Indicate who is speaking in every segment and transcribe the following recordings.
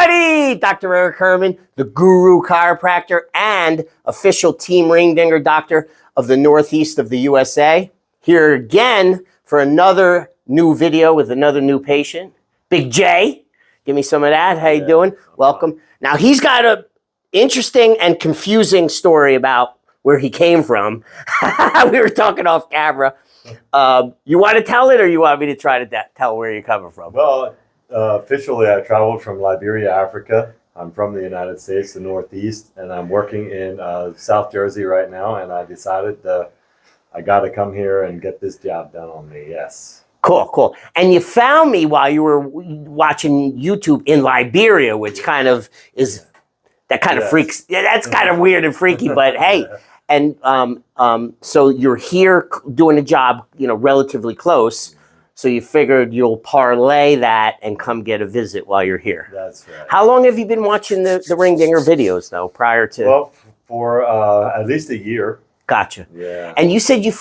Speaker 1: everybody! Dr. Eric Herman, the guru chiropractor and official Team Ringdinger doctor of the Northeast of the USA. Here again for another new video with another new patient. Big J, give me some of that. How you doing? Welcome. Now he's got a interesting and confusing story about where he came from. We were talking off camera. You want to tell it or you want me to try to tell where you're coming from?
Speaker 2: Well, officially, I traveled from Liberia, Africa. I'm from the United States, the Northeast, and I'm working in South Jersey right now. And I decided I got to come here and get this job done on me. Yes.
Speaker 1: Cool, cool. And you found me while you were watching YouTube in Liberia, which kind of is that kind of freaks. Yeah, that's kind of weird and freaky. But hey, and so you're here doing a job, relatively close. So you figured you'll parlay that and come get a visit while you're here.
Speaker 2: That's right.
Speaker 1: How long have you been watching the Ringdinger videos, though, prior to?
Speaker 2: Well, for at least a year.
Speaker 1: Gotcha.
Speaker 2: Yeah.
Speaker 1: And you said you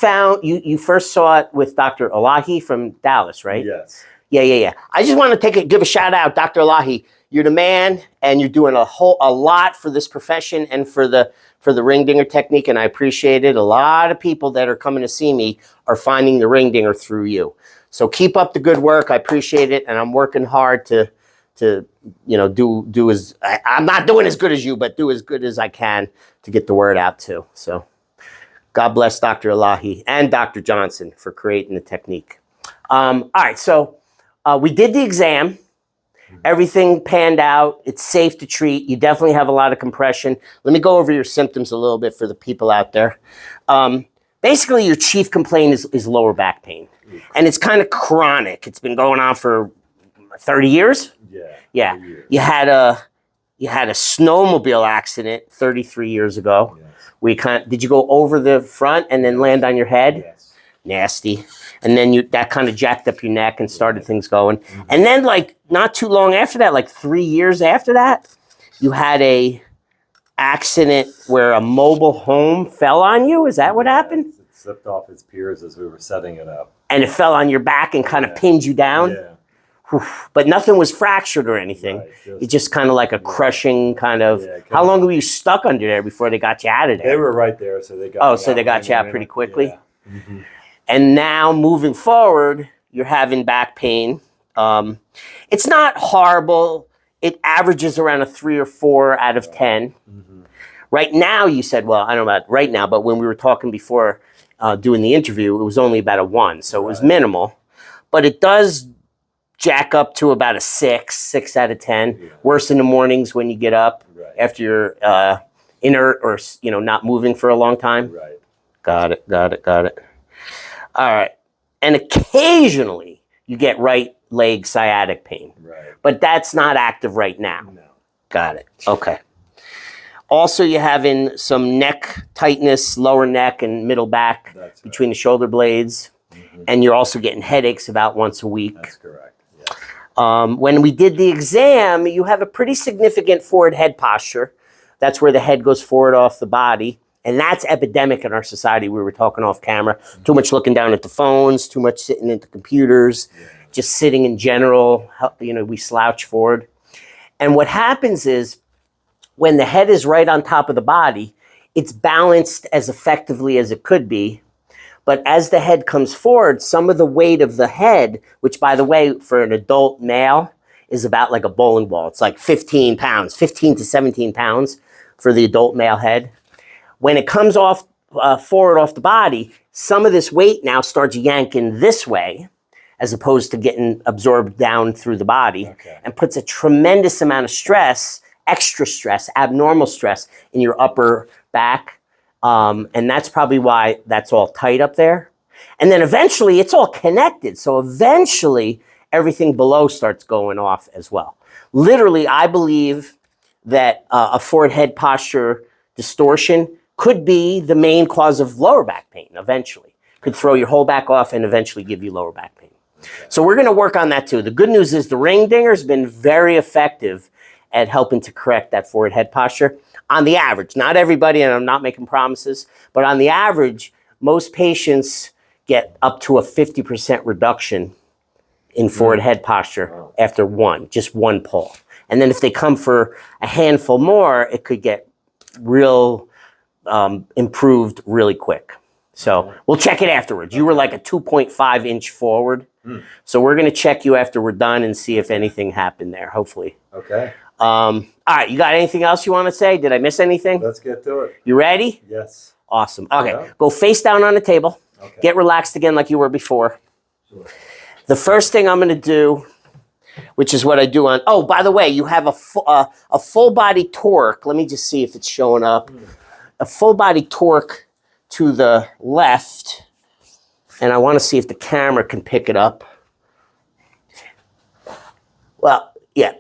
Speaker 1: you first saw it with Dr. Elahi from Dallas, right?
Speaker 2: Yes.
Speaker 1: Yeah. I just want to give a shout out, Dr. Elahi. You're the man, and you're doing a lot for this profession and for the Ringdinger technique, and I appreciate it. A lot of people that are coming to see me are finding the Ringdinger through you. So keep up the good work. I appreciate it, and I'm working hard to do as I'm not doing as good as you, but do as good as I can to get the word out too. So God bless Dr. Elahi and Dr. Johnson for creating the technique. All right, so we did the exam. Everything panned out. It's safe to treat. You definitely have a lot of compression. Let me go over your symptoms a little bit for the people out there. Basically, your chief complaint is lower back pain. And it's kind of chronic. It's been going on for 30 years? Yeah. Years. You had a snowmobile accident 33 years ago. Yes. Did you go over the front and then land on your head?
Speaker 2: Yes.
Speaker 1: Nasty. And then that kind of jacked up your neck and started things going. Mm-hmm. And then not too long after that, 3 years after that, you had a accident where a mobile home fell on you. Is that what happened?
Speaker 2: It slipped off its piers as we were setting it up.
Speaker 1: And it fell on your back and kind of pinned you down?
Speaker 2: Yeah.
Speaker 1: Whew. But nothing was fractured or anything. Right, it's just kind of like a crushing kind of... Yeah, how long were you stuck under there before they got you out of there?
Speaker 2: They were right there, so they got
Speaker 1: so they got you out pretty quickly?
Speaker 2: Yeah. Mm-hmm.
Speaker 1: And now, moving forward, you're having back pain. It's not horrible. It averages around a 3 or 4 out of 10. Mm-hmm. Right now, you said, well, I don't know about right now, but when we were talking before doing the interview, it was only about a 1, so it was minimal. But it does jack up to about a 6 out of 10. Yeah. Worse in the mornings when you get up after you're inert or not moving for a long time.
Speaker 2: Right.
Speaker 1: Got it. All right. And occasionally you get right leg sciatic pain. Right. But that's not active right now.
Speaker 2: No.
Speaker 1: Got it. Okay. Also, you're having some neck tightness, lower neck and middle back between the shoulder blades. Mm-hmm. And you're also getting headaches about once a week.
Speaker 2: That's correct. Yeah.
Speaker 1: When we did the exam, you have a pretty significant forward head posture. That's where the head goes forward off the body. And that's epidemic in our society. We were talking off camera. Too much looking down at the phones, too much sitting at the computers, just sitting in general. We slouch forward. And what happens is when the head is right on top of the body, it's balanced as effectively as it could be. But as the head comes forward, some of the weight of the head, which by the way, for an adult male, is about like a bowling ball. It's like 15 pounds, 15 to 17 pounds for the adult male head. When it comes off forward off the body, some of this weight now starts yanking this way as opposed to getting absorbed down through the body and puts a tremendous amount of stress, extra stress, abnormal stress in your upper back. And that's probably why that's all tight up there. And then eventually it's all connected. So eventually everything below starts going off as well. Literally, I believe that a forward head posture distortion could be the main cause of lower back pain eventually. Could throw your whole back off and eventually give you lower back pain. So we're going to work on that too. The good news is the Ringdinger has been very effective at helping to correct that forward head posture. On the average, not everybody, and I'm not making promises, but on the average, most patients get up to a 50% reduction in forward head posture after just one pull. And then if they come for a handful more, it could get real improved really quick. So we'll check it afterwards. You were like a 2.5 inch forward. So we're going to check you after we're done and see if anything happened there, hopefully.
Speaker 2: Okay.
Speaker 1: All right, you got anything else you want to say? Did I miss anything?
Speaker 2: Let's get to it.
Speaker 1: You ready?
Speaker 2: Yes.
Speaker 1: Awesome. Okay,
Speaker 2: Yeah.
Speaker 1: Go face down on the table.
Speaker 2: Okay.
Speaker 1: Get relaxed again like you were before.
Speaker 2: Sure.
Speaker 1: The first thing I'm going to do, which is what I do on, oh, by the way, you have a full body torque. Let me just see if it's showing up. A full body torque to the left. And I want to see if the camera can pick it up. Well, yeah.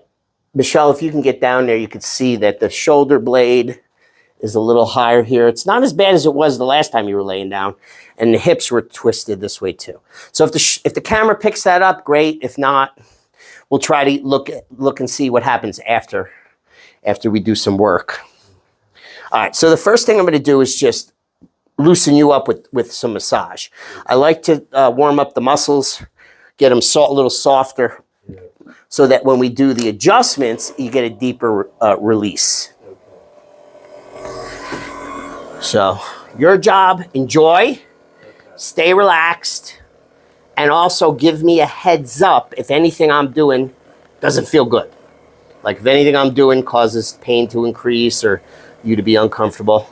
Speaker 1: Michelle, if you can get down there, you can see that the shoulder blade is a little higher here. It's not as bad as it was the last time you were laying down. And the hips were twisted this way too. So if the camera picks that up, great. If not, we'll try to look and see what happens after we do some work. All right, so the first thing I'm going to do is just loosen you up with some massage. I like to warm up the muscles, get them a little softer, so that when we do the adjustments, you get a deeper release. So your job, enjoy, stay relaxed, and also give me a heads up if anything I'm doing doesn't feel good. Like if anything I'm doing causes pain to increase or you to be uncomfortable,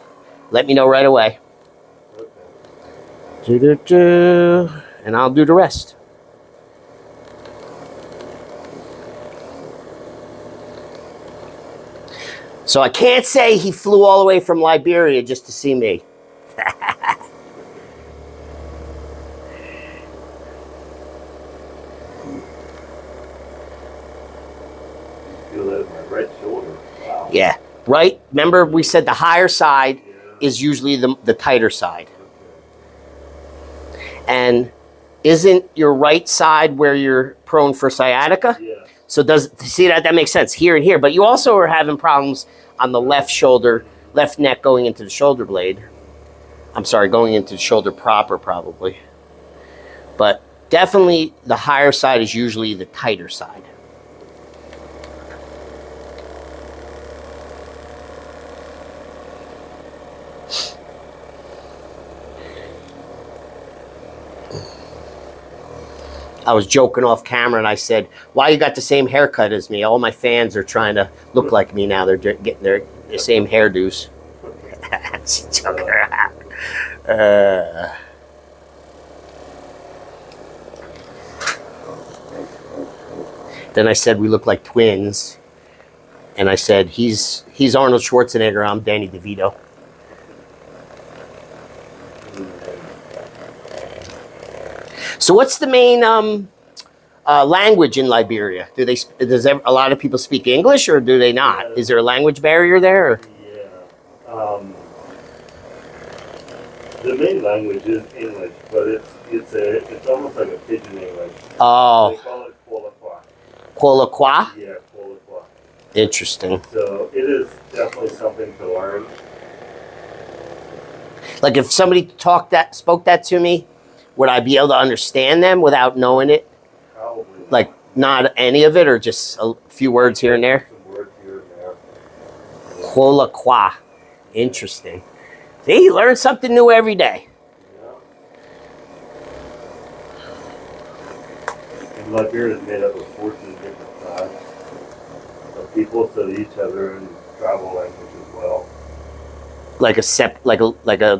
Speaker 1: let me know right away. And I'll do the rest. So I can't say he flew all the way from Liberia just to see me.
Speaker 2: Feel that in my right shoulder. Wow.
Speaker 1: Yeah, right? Remember we said the higher side is usually the tighter side. And isn't your right side where you're prone for sciatica?
Speaker 2: Yeah.
Speaker 1: So see that makes sense here and here, but you also are having problems on the left shoulder, left neck going into the shoulder blade. I'm sorry, going into the shoulder proper probably. But definitely the higher side is usually the tighter side. I was joking off camera and I said, why you got the same haircut as me? All my fans are trying to look like me now. They're getting their same hairdos. She's joking around. Then I said, we look like twins. And I said, he's Arnold Schwarzenegger, I'm Danny DeVito. So what's the main language in Liberia? Does a lot of people speak English or do they not? Is there a language barrier there? Or?
Speaker 2: Yeah. The main language is English, but it's almost like a pidgin English.
Speaker 1: Oh.
Speaker 2: They call it Kwolakwa.
Speaker 1: Kwolakwa?
Speaker 2: Yeah, Kwolakwa.
Speaker 1: Interesting.
Speaker 2: So it is definitely something to learn.
Speaker 1: Like if somebody spoke that to me, would I be able to understand them without knowing it?
Speaker 2: Probably.
Speaker 1: Like not any of it or just a few words here and there?
Speaker 2: Some words here and there.
Speaker 1: Kwolakwa. Interesting. See, you learn something new every day.
Speaker 2: Yeah. And Liberia is made up of 14 different tribes of people, so they each have their own tribal language as well.
Speaker 1: Like a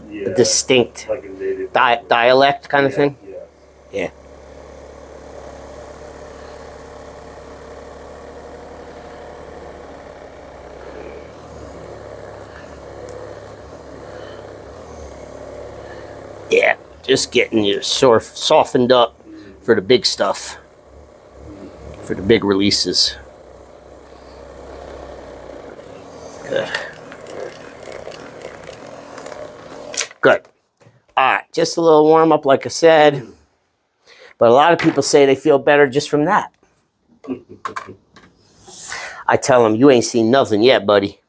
Speaker 2: Yeah.
Speaker 1: distinct
Speaker 2: Like a native
Speaker 1: dialect kind of thing?
Speaker 2: Yeah.
Speaker 1: Yeah. Yeah, just getting you softened up for the big stuff, for the big releases. Good. Good. All right, just a little warm up, like I said. But a lot of people say they feel better just from that. I tell them, you ain't seen nothing yet, buddy.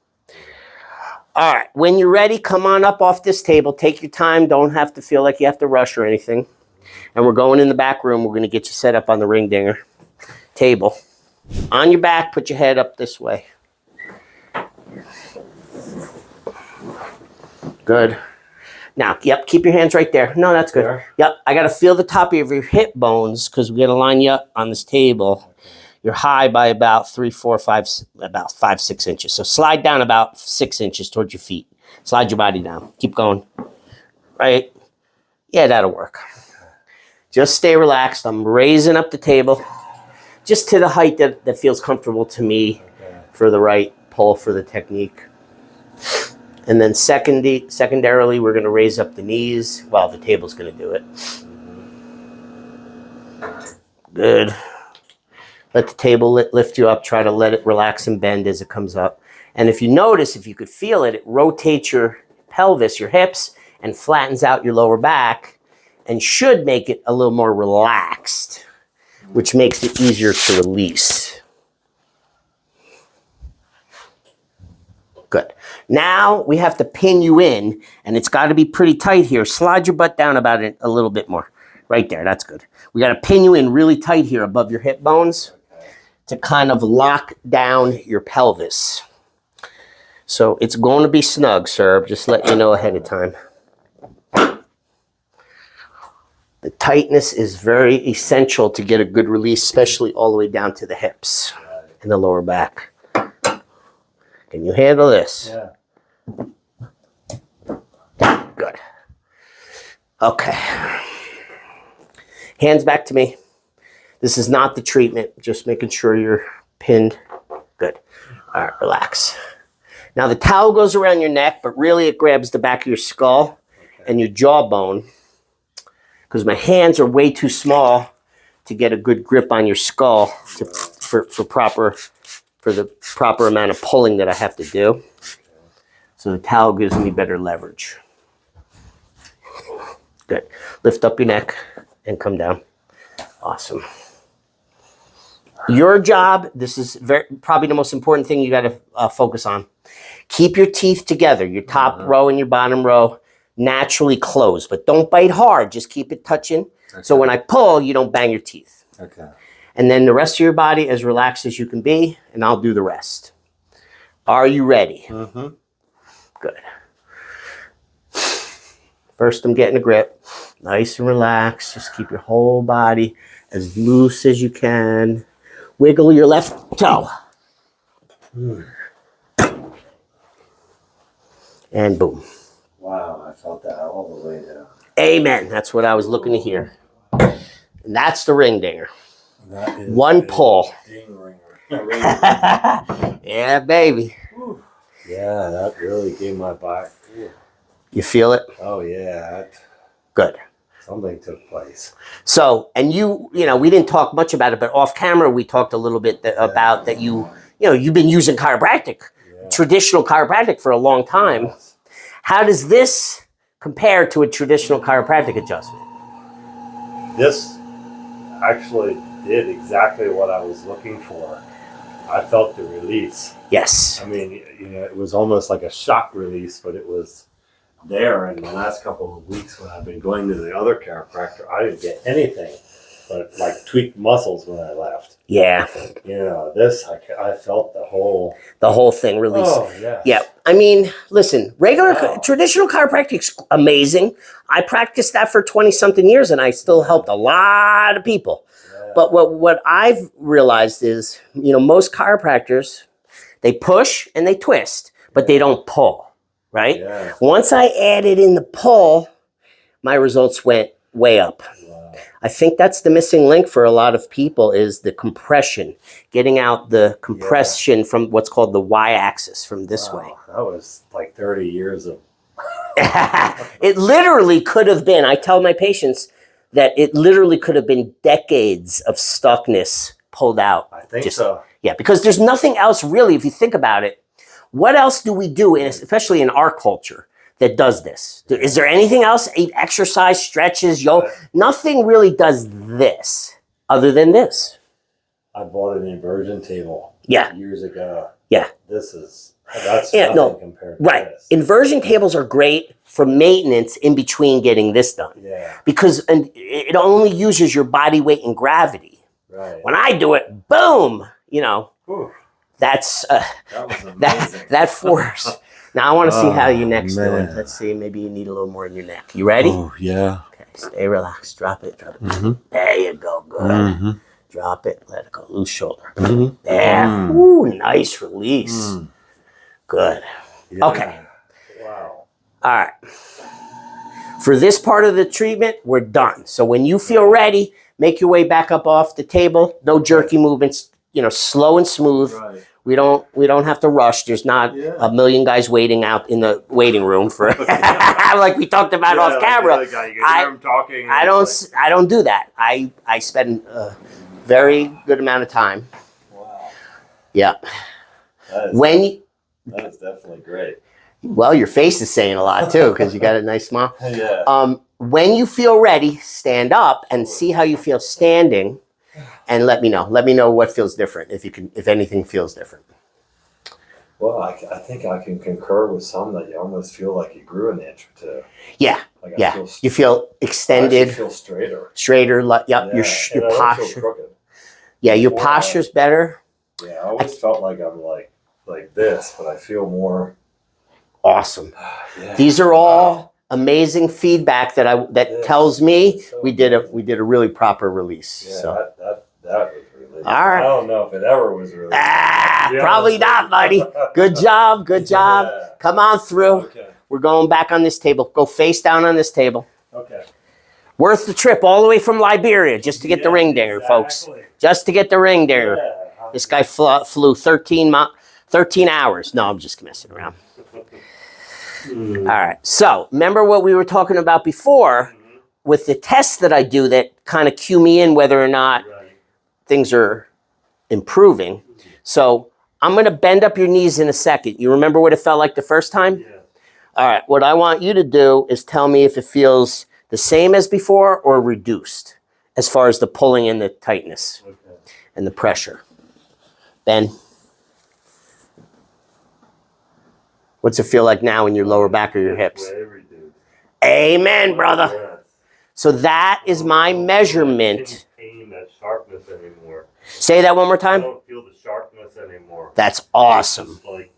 Speaker 1: All right, when you're ready, come on up off this table. Take your time. Don't have to feel like you have to rush or anything. And we're going in the back room. We're going to get you set up on the ring dinger table. On your back, put your head up this way. Good. Now, yep, keep your hands right there. No, that's good.
Speaker 2: There?
Speaker 1: Yep, I got to feel the top of your hip bones because we got to line you up on this table. Okay. You're high by about 3, 4, 5, about 5, 6 inches. So slide down about 6 inches towards your feet. Slide your body down. Keep going. Right? Yeah, that'll work. Just stay relaxed. I'm raising up the table just to the height that feels comfortable to me for the right pull for the technique. And then secondarily, we're going to raise up the knees while the table's going to do it. Good. Let the table lift you up. Try to let it relax and bend as it comes up. And if you notice, if you could feel it, it rotates your pelvis, your hips, and flattens out your lower back and should make it a little more relaxed, which makes it easier to release. Good. Now we have to pin you in, and it's got to be pretty tight here. Slide your butt down about it a little bit more. Right there. That's good. We got to pin you in really tight here above your hip bones to kind of lock down your pelvis. So it's going to be snug, sir. Just let you know ahead of time. The tightness is very essential to get a good release, especially all the way down to the hips and the lower back. Can you handle this?
Speaker 2: Yeah.
Speaker 1: Good. Okay. Hands back to me. This is not the treatment. Just making sure you're pinned. Good. All right, relax. Now the towel goes around your neck, but really it grabs the back of your skull and your jawbone because my hands are way too small to get a good grip on your skull for the proper amount of pulling that I have to do. So the towel gives me better leverage. Good. Lift up your neck and come down. Awesome. Your job, this is probably the most important thing you got to focus on. Keep your teeth together, your top row and your bottom row naturally closed, but don't bite hard. Just keep it touching. Okay. So when I pull, you don't bang your teeth.
Speaker 2: Okay.
Speaker 1: And then the rest of your body as relaxed as you can be, and I'll do the rest. Are you ready? Mm-hmm. Good. First, I'm getting a grip. Nice and relaxed. Just keep your whole body as loose as you can. Wiggle your left toe. And boom.
Speaker 2: Wow, I felt that all the way down.
Speaker 1: Amen. That's what I was looking to hear. And that's the ring dinger.
Speaker 2: That is
Speaker 1: one pull.
Speaker 2: Ding ringer.
Speaker 1: Yeah, baby.
Speaker 2: Yeah, that really gave my back.
Speaker 1: You feel it?
Speaker 2: Oh, yeah.
Speaker 1: Good.
Speaker 2: Something took place.
Speaker 1: So, and we didn't talk much about it, but off camera, we talked a little bit about that you've been using chiropractic, traditional chiropractic for a long time. Yes. How does this compare to a traditional chiropractic adjustment?
Speaker 2: This actually did exactly what I was looking for. I felt the release.
Speaker 1: Yes.
Speaker 2: I mean, it was almost like a shock release, but it was there. In the last couple of weeks when I've been going to the other chiropractor, I didn't get anything but like tweaked muscles when I left.
Speaker 1: Yeah.
Speaker 2: This, I felt the whole
Speaker 1: thing release.
Speaker 2: Oh, yeah.
Speaker 1: Yeah. I mean, listen, traditional chiropractic's amazing. I practiced that for 20-something years, and I still helped a lot of people. Yeah. But what I've realized is, most chiropractors, they push and they twist, but they don't pull, right? Yeah. Once I added in the pull, my results went way up. Wow. I think that's the missing link for a lot of people is the compression, getting out the compression from what's called the y-axis from this way.
Speaker 2: That was like 30 years of...
Speaker 1: It literally could have been, I tell my patients that it literally could have been decades of stuckness pulled out.
Speaker 2: I think so.
Speaker 1: Yeah, because there's nothing else really, if you think about it. What else do we do, especially in our culture, that does this? Is there anything else? Exercise, stretches, yoga? Nothing really does this other than this.
Speaker 2: I bought an inversion table years ago.
Speaker 1: Yeah.
Speaker 2: That's nothing compared to this.
Speaker 1: Inversion tables are great for maintenance in between getting this done.
Speaker 2: Yeah.
Speaker 1: Because it only uses your body weight and gravity.
Speaker 2: Right.
Speaker 1: When I do it, boom, you know,
Speaker 2: Whew,
Speaker 1: that's
Speaker 2: that was amazing.
Speaker 1: that force. Now I want to see how your neck's doing.
Speaker 2: man.
Speaker 1: Let's see. Maybe you need a little more in your neck. You ready?
Speaker 2: Oh, yeah.
Speaker 1: Okay. Stay relaxed. Drop it. Drop it.
Speaker 2: Mm-hmm.
Speaker 1: There you go. Good.
Speaker 2: Mm-hmm.
Speaker 1: Drop it. Let it go. Loose shoulder.
Speaker 2: Mm-hmm.
Speaker 1: There.
Speaker 2: Mm.
Speaker 1: Ooh, nice release.
Speaker 2: Mm.
Speaker 1: Good.
Speaker 2: Yeah.
Speaker 1: Okay.
Speaker 2: Wow.
Speaker 1: All right. For this part of the treatment, we're done. So when you feel ready, make your way back up off the table. No jerky movements. You know, slow and smooth.
Speaker 2: Right.
Speaker 1: We don't have to rush. There's not
Speaker 2: Yeah.
Speaker 1: a million guys waiting out in the waiting room for like we talked about off camera.
Speaker 2: You can hear him talking.
Speaker 1: I don't do that. I spend a very good amount of time.
Speaker 2: Wow.
Speaker 1: Yeah.
Speaker 2: That is definitely great.
Speaker 1: Well, your face is saying a lot too because you got a nice smile.
Speaker 2: Yeah.
Speaker 1: When you feel ready, stand up and see how you feel standing, and let me know. Let me know what feels different if anything feels different.
Speaker 2: Well, I think I can concur with some that you almost feel like you grew an inch or two.
Speaker 1: Yeah.
Speaker 2: Like
Speaker 1: Yeah. You feel extended,
Speaker 2: I feel straighter.
Speaker 1: straighter. Yep.
Speaker 2: Yeah,
Speaker 1: Your
Speaker 2: and I don't feel
Speaker 1: posture.
Speaker 2: crooked.
Speaker 1: Yeah. Your
Speaker 2: Before
Speaker 1: posture's better.
Speaker 2: Yeah, I always felt like I'm like this, but I feel more.
Speaker 1: Awesome.
Speaker 2: Yeah.
Speaker 1: These are all amazing feedback that
Speaker 2: Yeah.
Speaker 1: tells me
Speaker 2: So
Speaker 1: we did a really proper release.
Speaker 2: Yeah,
Speaker 1: So.
Speaker 2: that was really.
Speaker 1: All right.
Speaker 2: I don't know if it ever was really. Yeah,
Speaker 1: Probably not, buddy. Good job. Good job.
Speaker 2: Yeah.
Speaker 1: Come on through.
Speaker 2: Okay.
Speaker 1: We're going back on this table. Go face down on this table.
Speaker 2: Okay.
Speaker 1: Worth the trip all the way from Liberia just to get the ring dinger, folks. Just to get the ring dinger.
Speaker 2: Yeah.
Speaker 1: This guy flew 13 hours. No, I'm just messing around. All right. So remember what we were talking about before with the tests that I do that kind of cue me in whether or not
Speaker 2: Right.
Speaker 1: things are improving. So I'm going to bend up your knees in a second. You remember what it felt like the first time?
Speaker 2: Yeah.
Speaker 1: All right. What I want you to do is tell me if it feels the same as before or reduced as far as the pulling and the tightness
Speaker 2: Okay.
Speaker 1: and the pressure. Ben, what's it feel like now in your lower back or your hips?
Speaker 2: Way reduced.
Speaker 1: Amen, brother.
Speaker 2: Yes.
Speaker 1: So that is my measurement.
Speaker 2: I didn't pain that sharpness anymore.
Speaker 1: Say that one more
Speaker 2: I
Speaker 1: time.
Speaker 2: don't feel the sharpness anymore.
Speaker 1: That's awesome.
Speaker 2: It's like,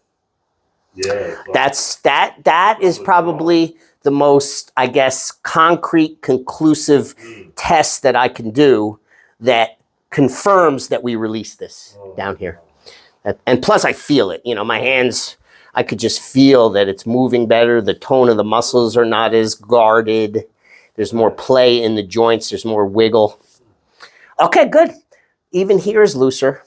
Speaker 2: yeah. It's like,
Speaker 1: That is probably the most, I guess, concrete, conclusive test that I can do that confirms that we released this down here. And plus I feel it, you know, my hands, I could just feel that it's moving better. The tone of the muscles are not as guarded. There's more play in the joints. There's more wiggle. Okay, good. Even here is looser.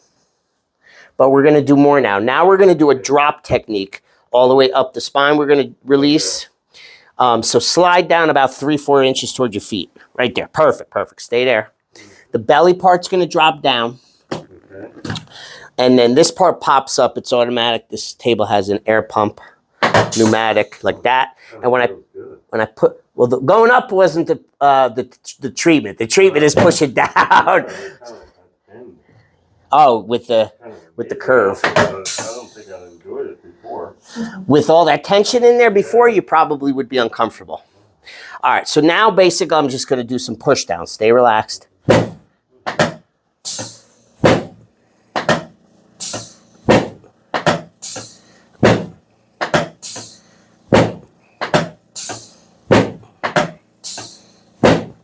Speaker 1: But we're going to do more now. Now we're going to do a drop technique all the way up the spine. We're going to release. So slide down about 3-4 inches towards your feet. Right there. Perfect, perfect. Stay there. The belly part's going to drop down.
Speaker 2: okay.
Speaker 1: And then this part pops up. It's automatic. This table has an air pump, pneumatic, like that. And when I put, well, the going up wasn't the treatment. The treatment is push it down. Oh, with the curve.
Speaker 2: I don't think I enjoyed it before.
Speaker 1: With all that tension in there before, you probably would be uncomfortable. All right, so now basically I'm just going to do some push downs. Stay relaxed.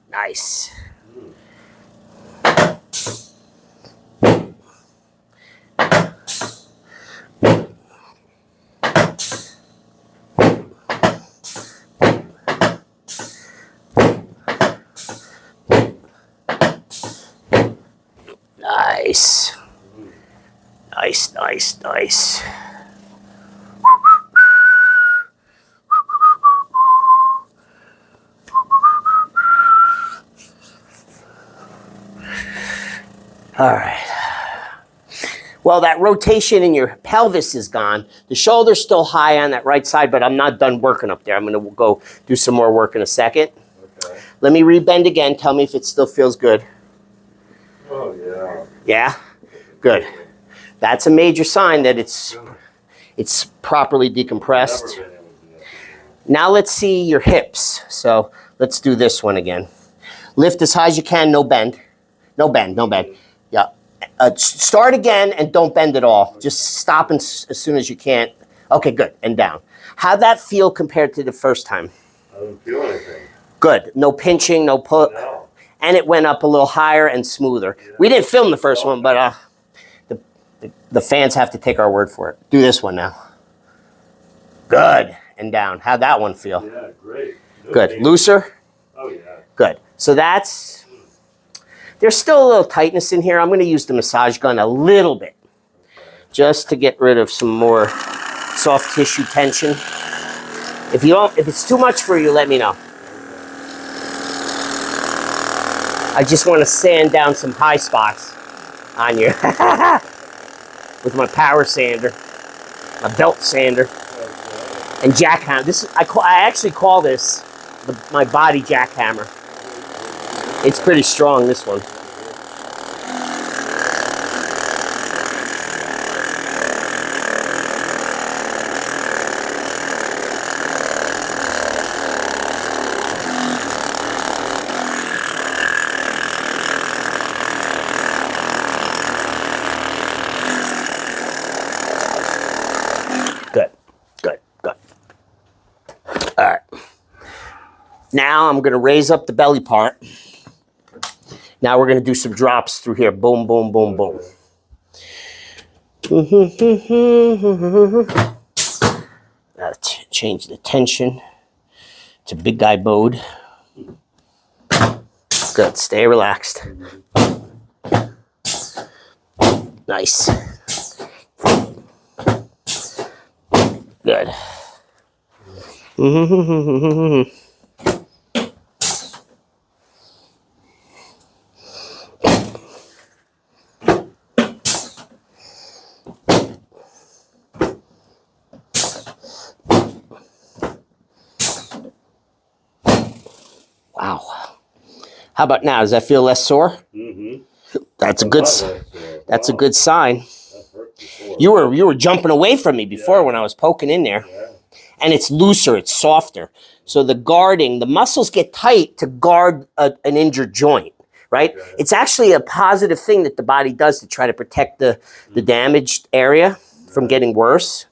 Speaker 1: Nice. Nice. Nice, nice, nice. All right. Well, that rotation in your pelvis is gone. The shoulder's still high on that right side, but I'm not done working up there. I'm going to go do some more work in a second.
Speaker 2: Okay.
Speaker 1: Let me rebend again. Tell me if it still feels good.
Speaker 2: Oh, yeah.
Speaker 1: Yeah? Good. That's a major sign that it's properly decompressed.
Speaker 2: Never been able to do that.
Speaker 1: Now let's see your hips. So let's do this one again. Lift as high as you can, no bend. No bend, no bend. Yeah. Start again and don't bend at all. Just stop as soon as you can. Okay, good. And down. How'd that feel compared to the first time?
Speaker 2: I don't feel anything.
Speaker 1: Good. No pinching, no pull.
Speaker 2: No.
Speaker 1: And it went up a little higher and smoother.
Speaker 2: Yeah.
Speaker 1: We didn't film the first one, but the fans have to take our word for it. Do this one now. Good. And down. How'd that one feel?
Speaker 2: Yeah, great. No
Speaker 1: Good.
Speaker 2: pain.
Speaker 1: Looser?
Speaker 2: Oh, yeah.
Speaker 1: Good. So there's still a little tightness in here. I'm going to use the massage gun a little bit just to get rid of some more soft tissue tension. If it's too much for you, let me know. I just want to sand down some high spots on you with my power sander, my belt sander, and jackhammer. I actually call this my body jackhammer. It's pretty strong, this one. Good, good, good. All right. Now I'm going to raise up the belly part. Now we're going to do some drops through here. Boom, boom, boom, boom. Change the tension to big guy mode. Good. Stay relaxed. Nice. Good. Wow. How about now? Does that feel less sore?
Speaker 2: Mm-hmm.
Speaker 1: That's a good. That's a good sign. You were jumping away from me before when I was poking in there, and it's looser. It's softer. So the muscles get tight to guard an injured joint. Right?
Speaker 2: Okay.
Speaker 1: It's actually a positive thing that the body does to try to protect the damaged area from getting worse.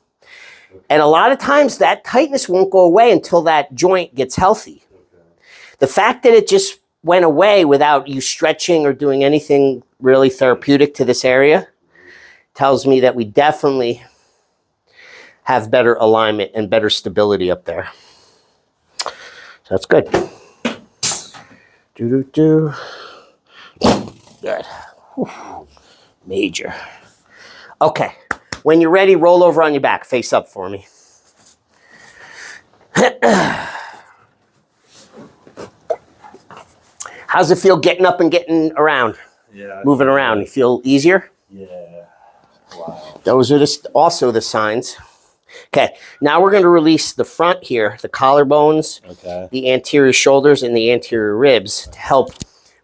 Speaker 1: And a lot of times that tightness won't go away until that joint gets healthy. The fact that it just went away without you stretching or doing anything really therapeutic to this area tells me that we definitely have better alignment and better stability up there. So that's good. Do. Good. Whew. Major. Okay. When you're ready, roll over on your back. Face up for me. How's it feel getting up and getting around?
Speaker 2: Yeah.
Speaker 1: Moving around. You feel easier?
Speaker 2: Yeah. Wow.
Speaker 1: Those are also the signs. Okay. Now we're going to release the front here, the collarbones,
Speaker 2: Okay.
Speaker 1: the anterior shoulders, and the anterior ribs to help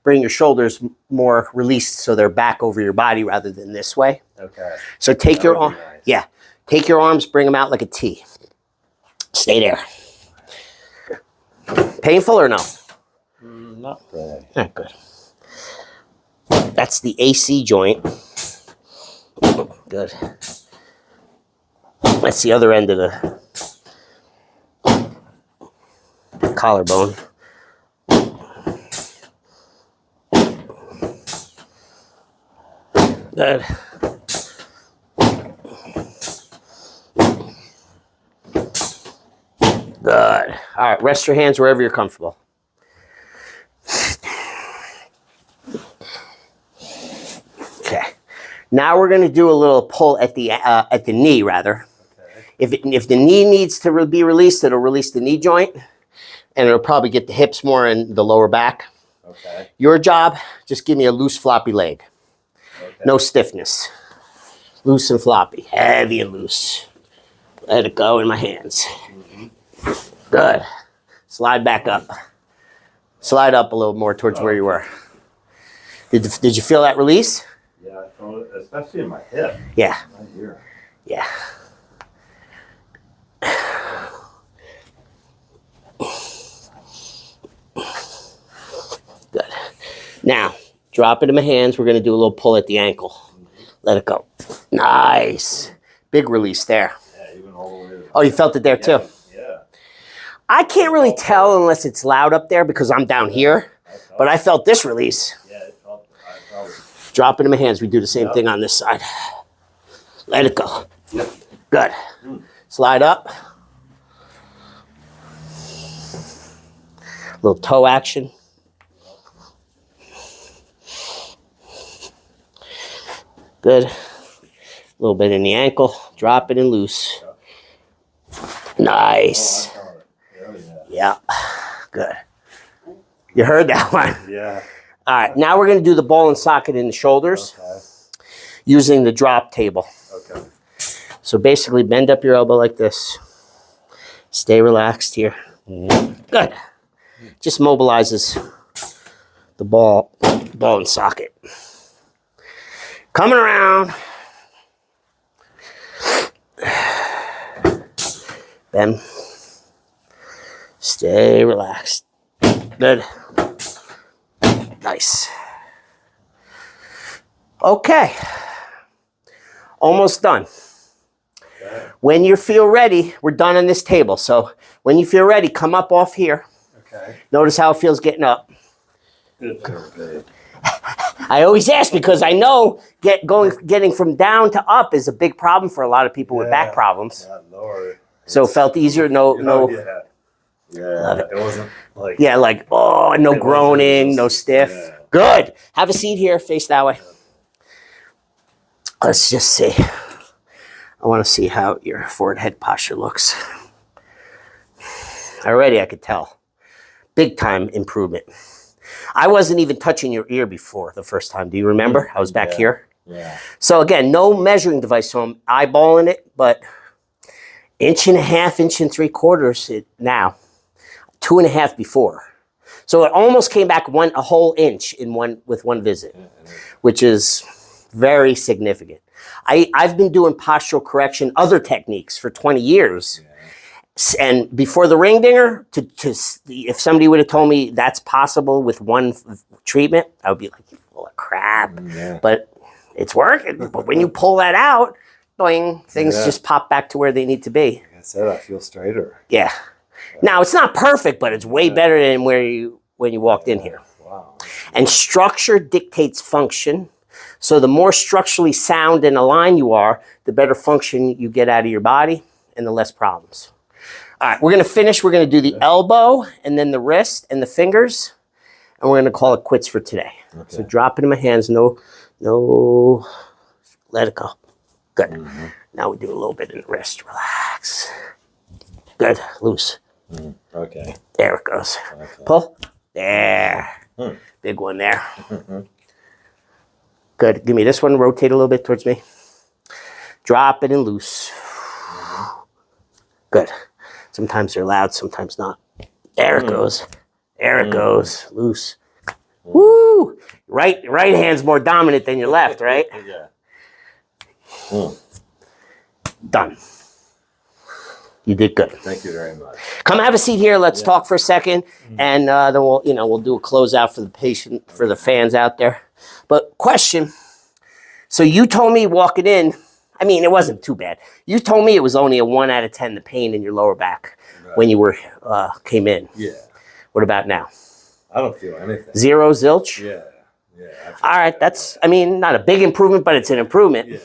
Speaker 1: bring your shoulders more released so they're back over your body rather than this way.
Speaker 2: Okay.
Speaker 1: So take
Speaker 2: That
Speaker 1: your
Speaker 2: would
Speaker 1: arm.
Speaker 2: be nice.
Speaker 1: Yeah. Take your arms, bring them out like a T. Stay there. Painful or no?
Speaker 2: Not really.
Speaker 1: Not good. That's the AC joint. Good. That's the other end of the collarbone. Good. Good. All right, rest your hands wherever you're comfortable. Okay. Now we're going to do a little pull at the knee, rather.
Speaker 2: Okay.
Speaker 1: If the knee needs to be released, it'll release the knee joint, and it'll probably get the hips more and the lower back.
Speaker 2: Okay.
Speaker 1: Your job, just give me a loose, floppy leg.
Speaker 2: Okay.
Speaker 1: No stiffness. Loose and floppy. Heavy and loose. Let it go in my hands. Good. Slide back up. Slide up a little more towards where you were. Did you feel that release?
Speaker 2: Yeah, I felt it, especially in my hip.
Speaker 1: Yeah.
Speaker 2: Right here.
Speaker 1: Yeah. Good. Now, Drop it in my hands. We're going to do a little pull at the ankle. Let it go. Nice. Big release there.
Speaker 2: Yeah, even all the way.
Speaker 1: Oh, you felt it there too?
Speaker 2: Yeah.
Speaker 1: I can't really tell unless it's loud up there because I'm down here. But I felt this release.
Speaker 2: Yeah, I felt it.
Speaker 1: Drop it in my hands. We do the same thing on this side. Let it go.
Speaker 2: Yep.
Speaker 1: Good. Slide up. Little toe action. Good. A little bit in the ankle. Drop it and loose. Nice. Yeah. Good. You heard that one.
Speaker 2: Yeah.
Speaker 1: All right. Now we're going to do the ball and socket in the shoulders
Speaker 2: Okay.
Speaker 1: using the drop table.
Speaker 2: Okay.
Speaker 1: So basically bend up your elbow like this. Stay relaxed here. Good. Just mobilizes the ball and socket. Coming around. Bend. Stay relaxed. Good. Nice. Okay. Almost done.
Speaker 2: Okay.
Speaker 1: When you feel ready, we're done on this table. So when you feel ready, come up off here.
Speaker 2: Okay.
Speaker 1: Notice how it feels getting up.
Speaker 2: It feels good.
Speaker 1: I always ask because I know getting from down to up is a big problem for a lot of people with back problems.
Speaker 2: Yeah, Lord.
Speaker 1: So it felt easier. No.
Speaker 2: Yeah. It wasn't like.
Speaker 1: Yeah, like, oh, no
Speaker 2: It
Speaker 1: groaning,
Speaker 2: wasn't
Speaker 1: no
Speaker 2: just-
Speaker 1: stiff.
Speaker 2: yeah.
Speaker 1: Good. Have a seat here, face that way. Let's just see. I want to see how your forward head posture looks. Already I could tell. Big time improvement. I wasn't even touching your ear before the first time. Do you remember? I was back
Speaker 2: Yeah.
Speaker 1: here.
Speaker 2: Yeah.
Speaker 1: So again, no measuring device, so I'm eyeballing it, but 1.5 inches, 1.75 inches now. 2.5 before. So it almost came back a whole inch with one visit, which is very significant. I've been doing postural correction, other techniques for 20 years. And before the ring dinger, if somebody would have told me that's possible with one treatment, I would be like, you're full of crap.
Speaker 2: Yeah.
Speaker 1: But it's working. But when you pull that out, boing, things
Speaker 2: Yeah.
Speaker 1: just pop back to where they need to be.
Speaker 2: Like I said, I feel straighter.
Speaker 1: Yeah. Now it's not perfect, but it's way better than when you walked in here.
Speaker 2: Wow.
Speaker 1: And structure dictates function. So the more structurally sound and aligned you are, the better function you get out of your body and the less problems. All right, we're going to finish. We're going to do the elbow and then the wrist and the fingers. And we're going to call it quits for today.
Speaker 2: Okay.
Speaker 1: So drop it in my hands. No, let it go. Good. Now we do a little bit in the wrist. Relax. Good. Loose.
Speaker 2: Okay.
Speaker 1: There it goes.
Speaker 2: Okay.
Speaker 1: Pull. There. Big one there. Good. Give me this one. Rotate a little bit towards me. Drop it and loose. Good. Sometimes they're loud, sometimes not. There it goes. There it goes. Loose. Woo! Right hand's more dominant than your left, right?
Speaker 2: Yeah.
Speaker 1: Done. You did good.
Speaker 2: Thank you very much.
Speaker 1: Come have a seat here. Let's talk for a second, and then we'll do a closeout for the patient, for the fans out there. But question. So you told me walking in. I mean, it wasn't too bad. You told me it was only a 1 out of 10, the pain in your lower back when you came in.
Speaker 2: Yeah.
Speaker 1: What about now?
Speaker 2: I don't feel anything.
Speaker 1: 0, zilch?
Speaker 2: Yeah. Yeah. I feel
Speaker 1: All right, that's, I mean, not a big improvement, but it's an improvement.
Speaker 2: Yeah.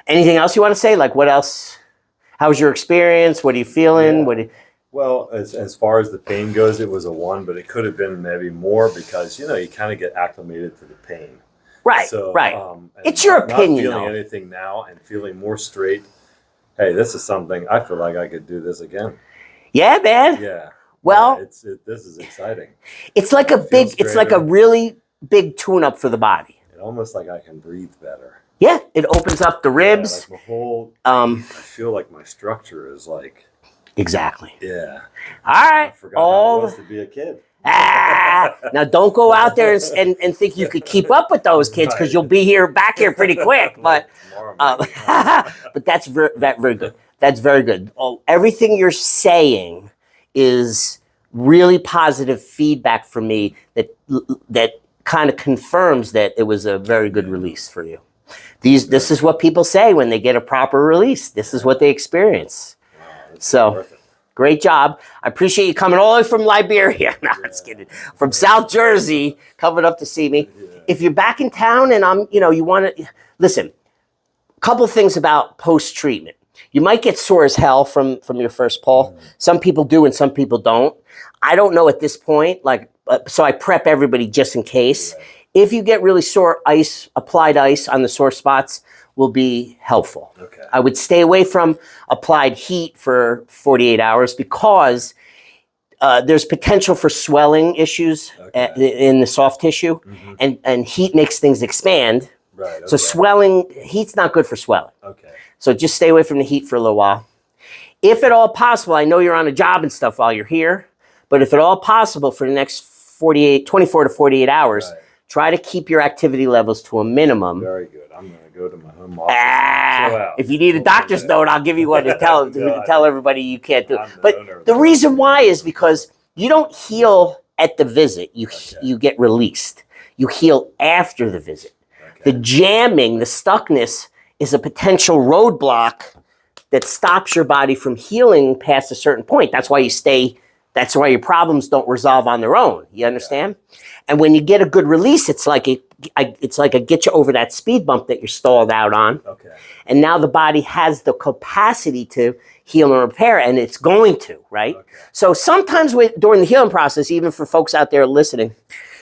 Speaker 1: Anything else you want to say? Like what else? How was your experience? What are you feeling?
Speaker 2: Yeah. Well, as far as the pain goes, it was a 1, but it could have been maybe more because, you kind of get acclimated to the pain.
Speaker 1: Right,
Speaker 2: So,
Speaker 1: right.
Speaker 2: and
Speaker 1: It's your
Speaker 2: not
Speaker 1: opinion,
Speaker 2: feeling
Speaker 1: though.
Speaker 2: anything now and feeling more straight. Hey, this is something I feel like I could do this again.
Speaker 1: Yeah, man.
Speaker 2: Yeah.
Speaker 1: Well-
Speaker 2: Yeah, this is exciting.
Speaker 1: It's like it's like a really big tune-up for the body.
Speaker 2: It almost like I can breathe better.
Speaker 1: Yeah, it opens up the ribs.
Speaker 2: Yeah, like my whole. I feel like my structure is like.
Speaker 1: Exactly.
Speaker 2: Yeah.
Speaker 1: All
Speaker 2: I
Speaker 1: right.
Speaker 2: forgot how it was to be a kid.
Speaker 1: Now don't go out there and think you could keep up with those kids because you'll be back here pretty quick. But
Speaker 2: Tomorrow, maybe.
Speaker 1: but that's very good. That's very good. Oh, everything you're saying is really positive feedback from me that kind of confirms that it was a very good release for you. This is what people say when they get a proper release. This is what they experience.
Speaker 2: Wow,
Speaker 1: So
Speaker 2: perfect.
Speaker 1: great job. I appreciate you coming all the way from Liberia. No, I'm just kidding. From South Jersey, coming up to see me. If you're back in town and you want to listen, a couple things about post-treatment. You might get sore as hell from your first pull. Some people do and some people don't. I don't know at this point, so I prep everybody just in case.
Speaker 2: Right.
Speaker 1: If you get really sore, applied ice on the sore spots will be helpful.
Speaker 2: Okay.
Speaker 1: I would stay away from applied heat for 48 hours because there's potential for swelling issues in the soft tissue, and heat makes things expand.
Speaker 2: Right.
Speaker 1: So heat's not good for swelling.
Speaker 2: Okay.
Speaker 1: So just stay away from the heat for a little while. If at all possible, I know you're on a job and stuff while you're here, but if at all possible for the next 24 to 48 hours, try to keep your activity levels to a minimum.
Speaker 2: Very good. I'm going to go to my home office. And chill out.
Speaker 1: If you need a doctor's note, I'll give you one to tell everybody you can't do it. But the reason why is because you don't heal at the visit. You get released. You heal after the visit. The jamming, the stuckness is a potential roadblock that stops your body from healing past a certain point. That's why you stay. That's why your problems don't resolve on their own. You understand? And when you get a good release, it's like a get you over that speed bump that you're stalled out on.
Speaker 2: Okay.
Speaker 1: And now the body has the capacity to heal and repair, and it's going to, right?
Speaker 2: Okay.
Speaker 1: So sometimes during the healing process, even for folks out there listening,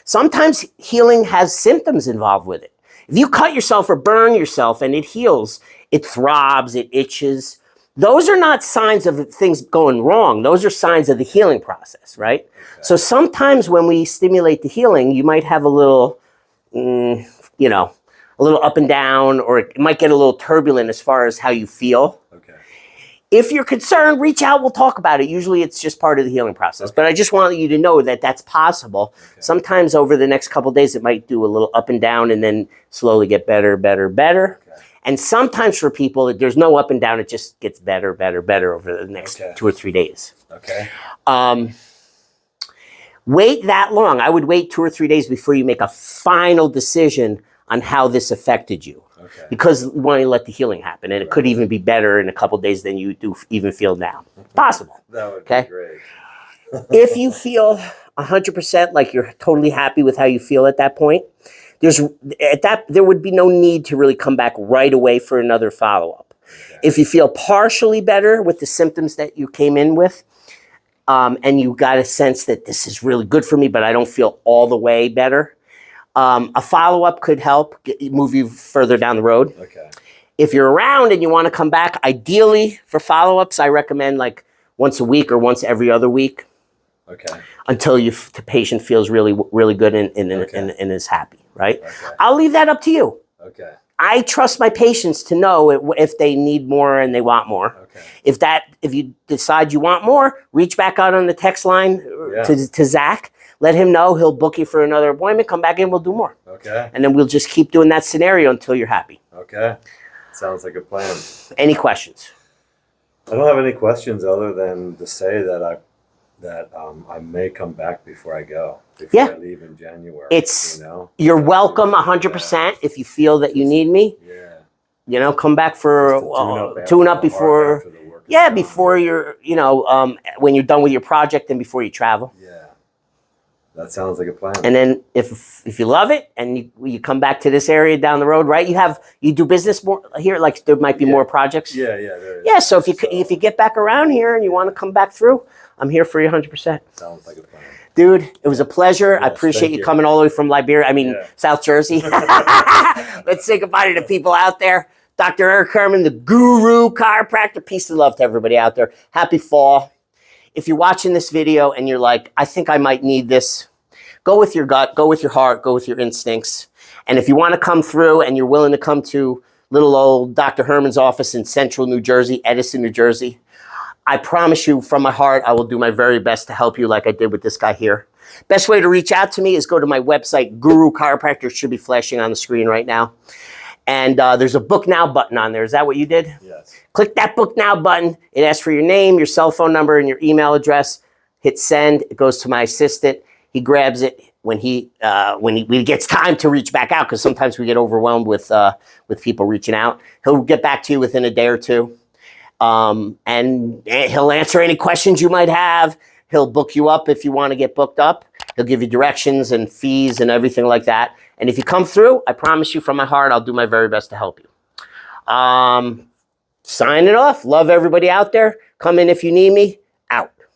Speaker 1: sometimes healing has symptoms involved with it. If you cut yourself or burn yourself and it heals, it throbs, it itches. Those are not signs of things going wrong. Those are signs of the healing process, right? Okay. So sometimes when we stimulate the healing, you might have a little, a little up and down, or it might get a little turbulent as far as how you feel.
Speaker 2: Okay.
Speaker 1: If you're concerned, reach out. We'll talk about it. Usually it's just part of the healing process. Okay. But I just want you to know that that's possible. Okay. Sometimes over the next couple of days, it might do a little up and down and then slowly get better, better, better. Okay. And sometimes for people, there's no up and down. It just gets better, better, better over the next 2 or 3 days.
Speaker 2: Okay.
Speaker 1: Wait that long. I would wait 2 or 3 days before you make a final decision on how this affected you. Okay. Because you want to let the healing happen. And it could even be better in a couple of days than you do even feel now. Possible.
Speaker 2: That would be great.
Speaker 1: If you feel 100% like you're totally happy with how you feel at that point, there would be no need to really come back right away for another follow-up. Okay. If you feel partially better with the symptoms that you came in with, and you got a sense that this is really good for me, but I don't feel all the way better, a follow-up could help move you further down the road. Okay. If you're around and you want to come back, ideally for follow-ups, I recommend like once a week or once every other week. Okay. Until the patient feels really, really good and is happy, right? Okay. I'll leave that up to you. Okay. I trust my patients to know if they need more and they want more. Okay. If you decide you want more, reach back out on the text line to Zach. Let him know. He'll book you for another appointment. Come back in. We'll do more. Okay. And then we'll just keep doing that scenario until you're happy.
Speaker 2: Okay. Sounds like a plan.
Speaker 1: Any questions?
Speaker 2: I don't have any questions other than to say that I may come back before I go. Before I leave in January.
Speaker 1: You're welcome 100% if you feel that you need me. Yeah. Come back for tune up before. Yeah, before you're, when you're done with your project and before you travel.
Speaker 2: Yeah. That sounds like a plan.
Speaker 1: And then if you love it and you come back to this area down the road, right? You do business more here, like there might be more projects.
Speaker 2: Yeah, there is.
Speaker 1: Yeah, so if you get back around here and you want to come back through, I'm here for you 100%.
Speaker 2: Sounds like a plan.
Speaker 1: Dude, it was a pleasure. Yes, I appreciate you coming all the way from South Jersey. Let's say goodbye to the people out there. Dr. Eric Herman, the Guru Chiropractor. Peace and love to everybody out there. Happy fall. If you're watching this video and you're like, I think I might need this, go with your gut, go with your heart, go with your instincts. And if you want to come through and you're willing to come to little old Dr. Herman's office in Central New Jersey, Edison, New Jersey, I promise you from my heart, I will do my very best to help you like I did with this guy here. Best way to reach out to me is go to my website, Guru Chiropractor. It should be flashing on the screen right now. And there's a book now button on there. Is that what you did?
Speaker 2: Yes.
Speaker 1: Click that book now button. It asks for your name, your cell phone number, and your email address. hit send. It goes to my assistant. He grabs it when he gets time to reach back out, because sometimes we get overwhelmed with people reaching out. He'll get back to you within a day or two, and he'll answer any questions you might have. He'll book you up if you want to get booked up. He'll give you directions and fees and everything like that. And if you come through, I promise you from my heart, I'll do my very best to help you. Signing off. Love everybody out there. Come in if you need me.